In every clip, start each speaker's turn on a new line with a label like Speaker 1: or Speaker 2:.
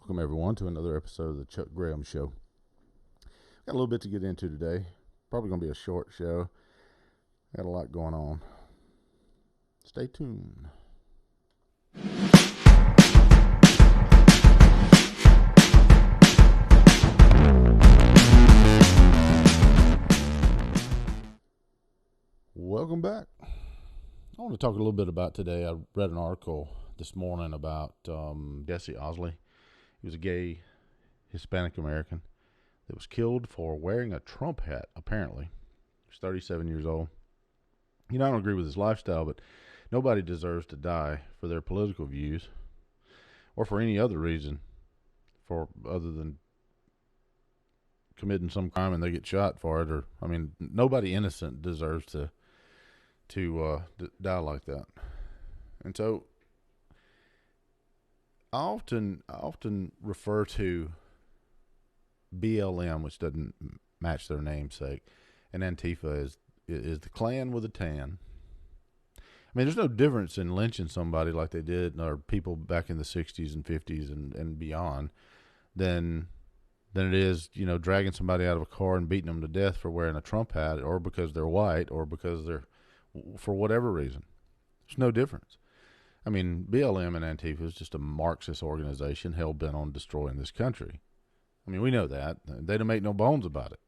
Speaker 1: Welcome, everyone, to another episode of the Chuck Graham Show. Got a little bit to get into today. Probably going to be a short show. Got a lot going on. Stay tuned. Welcome back. I want to talk a little bit about today. I read an article this morning about Jesse Osley. He was a gay Hispanic American that was killed for wearing a Trump hat, apparently. He was 37 years old. I don't agree with his lifestyle, but nobody deserves to die for their political views or for any other reason other than committing some crime and they get shot for it. Nobody innocent deserves to die like that. And so I often refer to BLM, which doesn't match their namesake, and Antifa is the Klan with a tan. There's no difference in lynching somebody like they did, or people back in the 60s and 50s and beyond, than it is, dragging somebody out of a car and beating them to death for wearing a Trump hat, or because they're white, or because they're, for whatever reason. There's no difference. BLM and Antifa is just a Marxist organization hell-bent on destroying this country. We know that. They don't make no bones about it.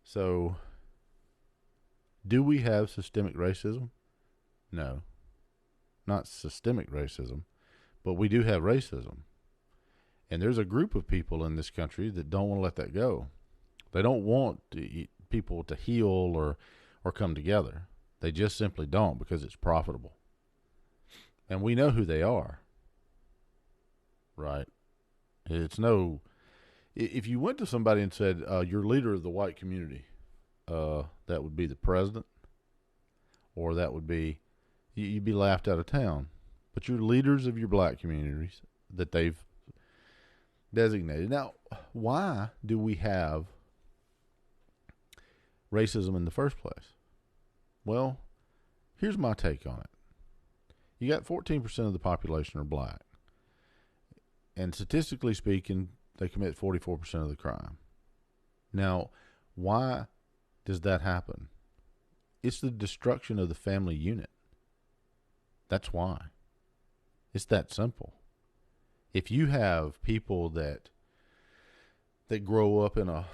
Speaker 1: So, do we have systemic racism? No. Not systemic racism, but we do have racism. And there's a group of people in this country that don't want to let that go. They don't want people to heal or come together. They just simply don't, because it's profitable. And we know who they are, right? If you went to somebody and said, you're leader of the white community, that would be the president, or that would be, you'd be laughed out of town. But you're leaders of your black communities that they've designated. Now, why do we have racism in the first place? Well, here's my take on it. You got 14% of the population are black. And statistically speaking, they commit 44% of the crime. Now, why does that happen? It's the destruction of the family unit. That's why. It's that simple. If you have people that grow up in a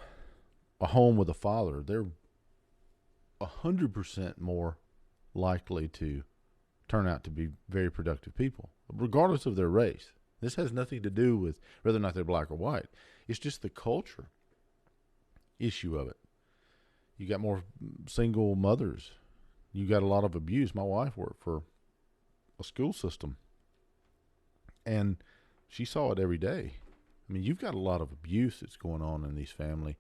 Speaker 1: home with a father, they're 100% more likely to turn out to be very productive people, regardless of their race. This has nothing to do with whether or not they're black or white. It's just the culture issue of it. You got more single mothers. You got a lot of abuse. My wife worked for a school system, and she saw it every day. You've got a lot of abuse that's going on in these families.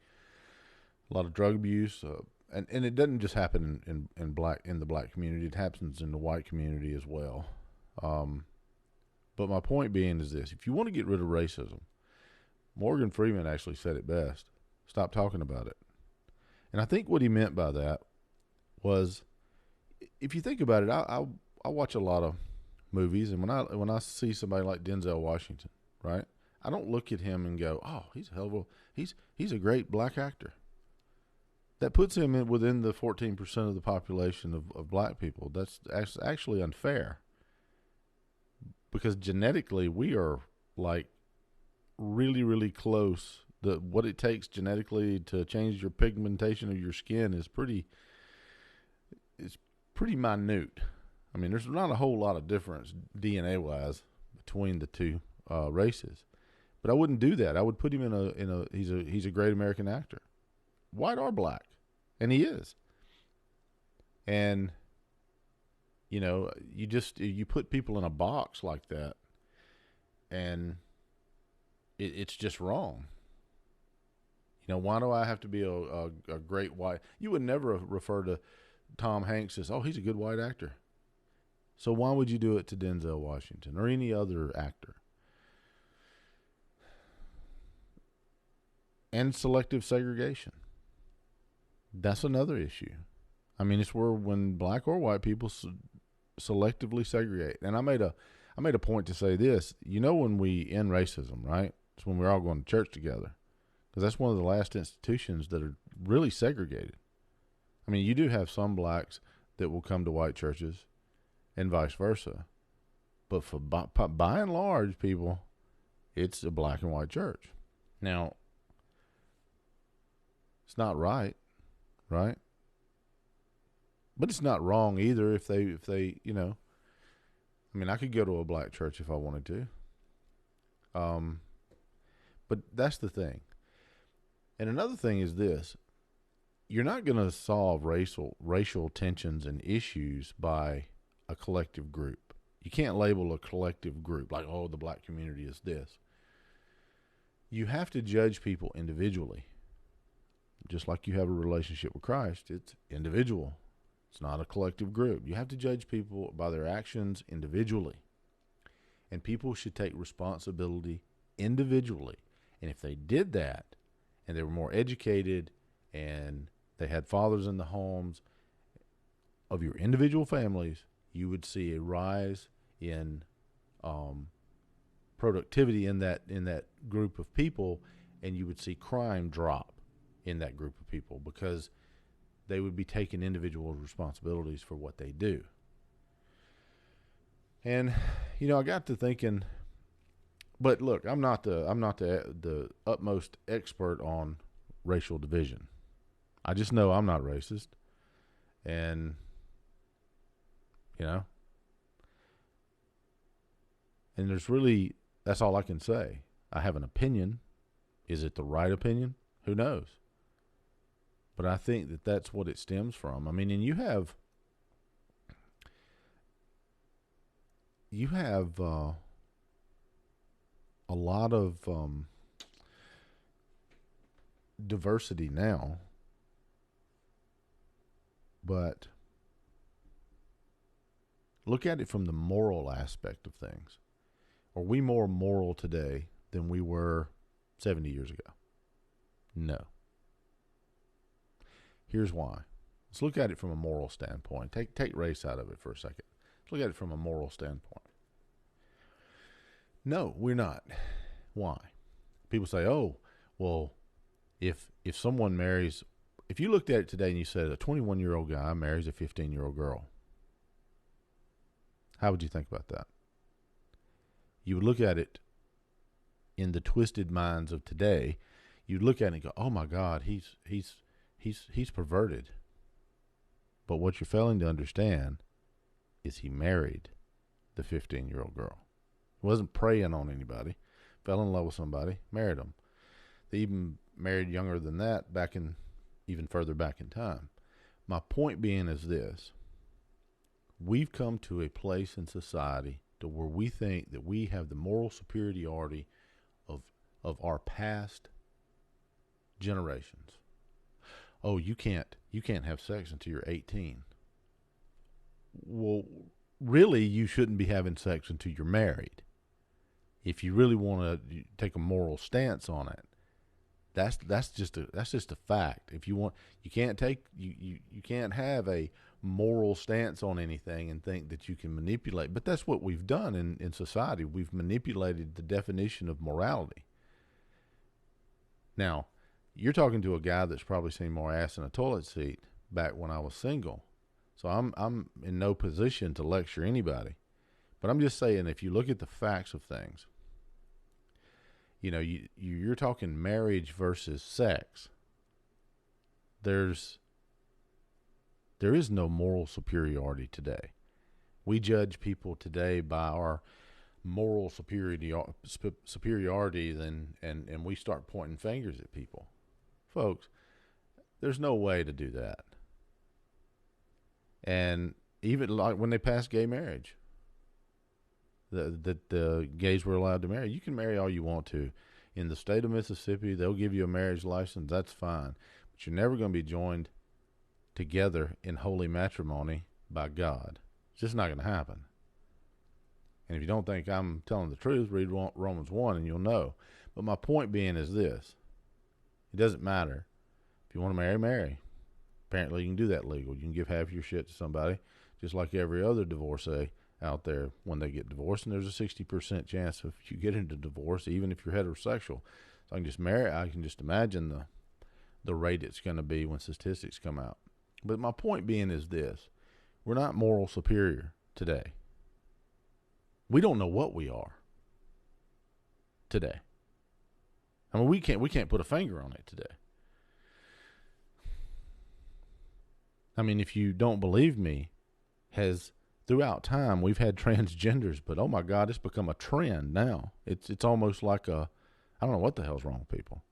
Speaker 1: A lot of drug abuse, and it doesn't just happen in the black community. It happens in the white community as well. But my point being is this: if you want to get rid of racism, Morgan Freeman actually said it best. Stop talking about it. And I think what he meant by that was, if you think about it, I watch a lot of movies, and when I see somebody like Denzel Washington, right, I don't look at him and go, "Oh, he's a hell of a he's a great black actor." That puts him within the 14% of the population of black people. That's actually unfair, because genetically we are like really, really close. What it takes genetically to change your pigmentation of your skin is pretty minute. There's not a whole lot of difference DNA wise between the two races, but I wouldn't do that. I would put him in he's a great American actor, white or black, and he is. And you put people in a box like that, and it's just wrong. Why do I have to be a great white? You would never refer to Tom Hanks as, oh, he's a good white actor. So why would you do it to Denzel Washington or any other actor? And selective segregation. That's another issue. It's where when black or white people selectively segregate. And I I made a point to say this. You know, when we end racism, right? It's when we're all going to church together, because that's one of the last institutions that are really segregated. I mean, you do have some blacks that will come to white churches and vice versa. But for by and large, people, it's a black and white church. Now, it's not right? But it's not wrong either if they, you know, I mean, I could go to a black church if I wanted to. But that's the thing. And another thing is this. You're not going to solve racial tensions and issues by a collective group. You can't label a collective group like, oh, the black community is this. You have to judge people individually. Just like you have a relationship with Christ, it's individual. It's not a collective group. You have to judge people by their actions individually. And people should take responsibility individually. And if they did that, and they were more educated, and they had fathers in the homes of your individual families, you would see a rise in productivity in that group of people, and you would see crime drop in that group of people because they would be taking individual responsibilities for what they do. And you know, I got to thinking, but look, I'm not the utmost expert on racial division. I just know I'm not racist, and you know, and that's all I can say. I have an opinion. Is it the right opinion? Who knows? But I think that that's what it stems from. I mean, and you have a lot of diversity now, but look at it from the moral aspect of things. Are we more moral today than we were 70 years ago? No. Here's why. Let's look at it from a moral standpoint. Take race out of it for a second. Let's look at it from a moral standpoint. No, we're not. Why? People say, oh, well, if someone marries, if you looked at it today and you said a 21-year-old guy marries a 15-year-old girl, how would you think about that? You would look at it in the twisted minds of today. You'd look at it and go, oh my God, he's perverted. But what you're failing to understand is he married the 15-year-old girl. He wasn't preying on anybody. Fell in love with somebody, married them. They even married younger than that, even further back in time. My point being is this. We've come to a place in society to where we think that we have the moral superiority of our past generations. Oh, you can't have sex until you're 18. Well, really, you shouldn't be having sex until you're married. If you really want to take a moral stance on it, that's just a fact. If you want, you can't have a moral stance on anything and think that you can manipulate. But that's what we've done in society. We've manipulated the definition of morality. Now, you're talking to a guy that's probably seen more ass in a toilet seat back when I was single. So I'm in no position to lecture anybody. But I'm just saying, if you look at the facts of things, you know, you're talking marriage versus sex. There is no moral superiority today. We judge people today by our moral superiority, and we start pointing fingers at people. Folks, there's no way to do that. And even like when they passed gay marriage, that the gays were allowed to marry. You can marry all you want to. In the state of Mississippi, they'll give you a marriage license. That's fine. But you're never going to be joined together in holy matrimony by God. It's just not going to happen. And if you don't think I'm telling the truth, read Romans 1 and you'll know. But my point being is this. It doesn't matter. If you want to marry, marry. Apparently you can do that legal. You can give half your shit to somebody, just like every other divorcee out there when they get divorced, and there's a 60% chance if you get into divorce, even if you're heterosexual. So I can just imagine the rate it's going to be when statistics come out. But my point being is this: we're not moral superior today. We don't know what we are today. I mean, we can't put a finger on it today. I mean, if you don't believe me, throughout time we've had transgenders, but oh my God, it's become a trend now. It's almost like I don't know what the hell's wrong with people.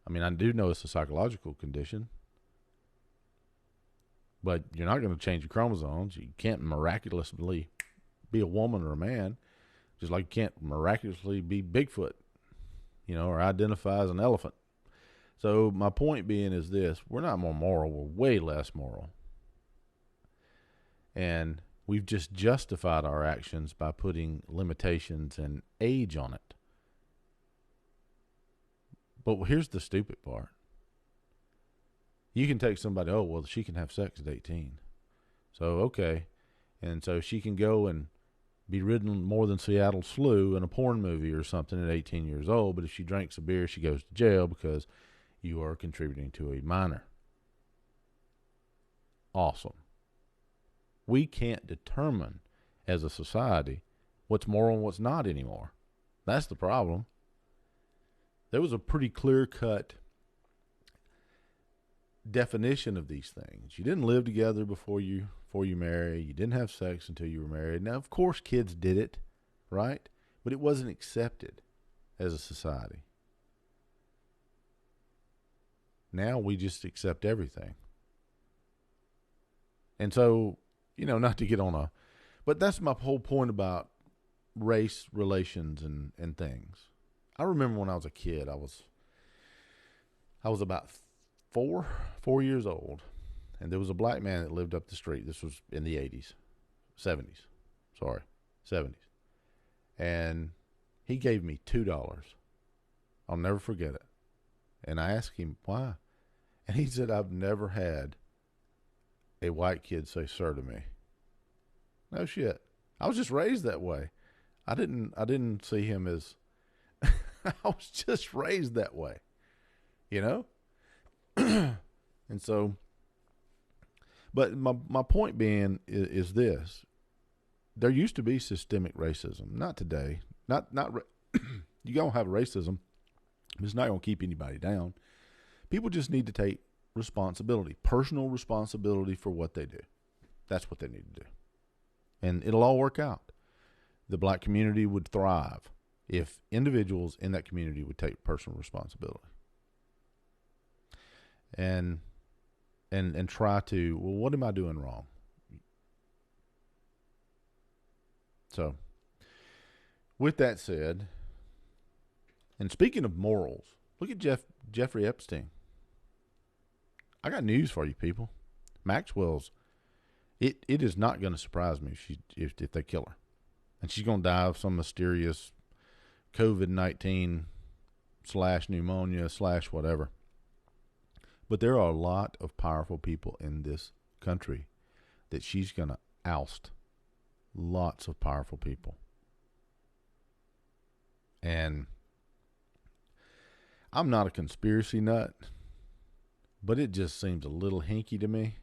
Speaker 1: I mean, I do know it's a psychological condition, but you're not going to change your chromosomes. You can't miraculously be a woman or a man, just like you can't miraculously be Bigfoot, or identify as an elephant. So my point being is this: we're not more moral, we're way less moral. And we've just justified our actions by putting limitations and age on it. But here's the stupid part. You can take somebody, oh, well, she can have sex at 18. So, okay. And so she can go and be ridden more than Seattle's flu in a porn movie or something at 18 years old. But if she drinks a beer, she goes to jail because you are contributing to a minor. Awesome. We can't determine as a society what's moral and what's not anymore. That's the problem. There was a pretty clear-cut definition of these things. You didn't live together before you marry. You didn't have sex until you were married. Now, of course, kids did it, right? But it wasn't accepted as a society. Now we just accept everything. And so, not to get on but that's my whole point about race relations and things. I remember when I was a kid, I was about 4 years old, and there was a black man that lived up the street. This was in the 70s. And he gave me $2. I'll never forget it. And I asked him why. And he said, I've never had a white kid say sir to me. No shit. I was just raised that way. I didn't see him as I was just raised that way, and so, but my point being is this: there used to be systemic racism. Not today. Not you gonna have racism, but it's not gonna keep anybody down. People just need to take responsibility, personal responsibility for what they do. That's what they need to do, and it'll all work out. The black community would thrive if individuals in that community would take personal responsibility and try to, well, what am I doing wrong? So, with that said, and speaking of morals, look at Jeffrey Epstein. I got news for you people. Maxwell's, it is not going to surprise me if they kill her. And she's going to die of some mysterious COVID-19 / pneumonia / whatever. But there are a lot of powerful people in this country that she's going to oust. Lots of powerful people. And I'm not a conspiracy nut, but it just seems a little hinky to me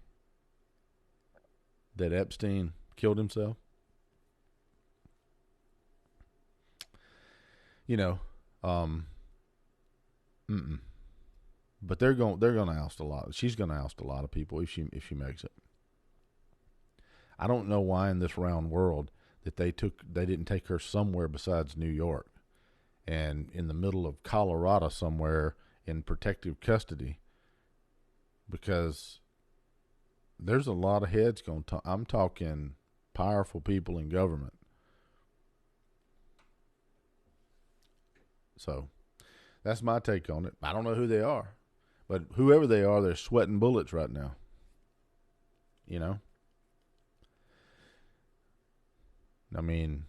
Speaker 1: that Epstein killed himself. But they're going to oust a lot. She's going to oust a lot of people if she makes it. I don't know why in this round world that they didn't take her somewhere besides New York and in the middle of Colorado somewhere in protective custody, because there's a lot of heads going to, I'm talking powerful people in government. So that's my take on it. I don't know who they are, but whoever they are, they're sweating bullets right now. I mean,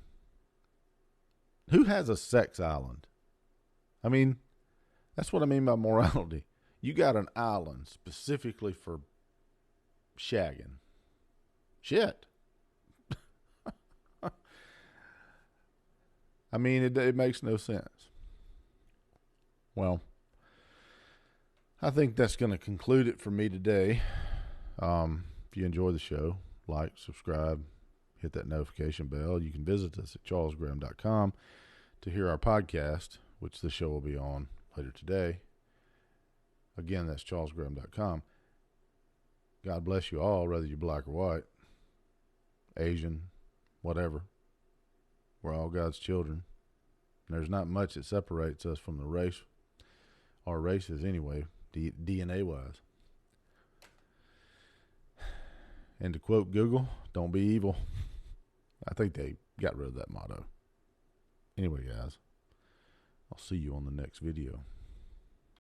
Speaker 1: who has a sex island? I mean, that's what I mean by morality. You got an island specifically for shagging. Shit. I mean, it makes no sense. Well, I think that's going to conclude it for me today. If you enjoy the show, like, subscribe, hit that notification bell. You can visit us at charlesgraham.com to hear our podcast, which the show will be on later today. Again, that's charlesgraham.com. God bless you all, whether you're black or white, Asian, whatever. We're all God's children. And there's not much that separates us from the race, our races anyway, DNA-wise. And to quote Google, don't be evil. I think they got rid of that motto. Anyway, guys, I'll see you on the next video.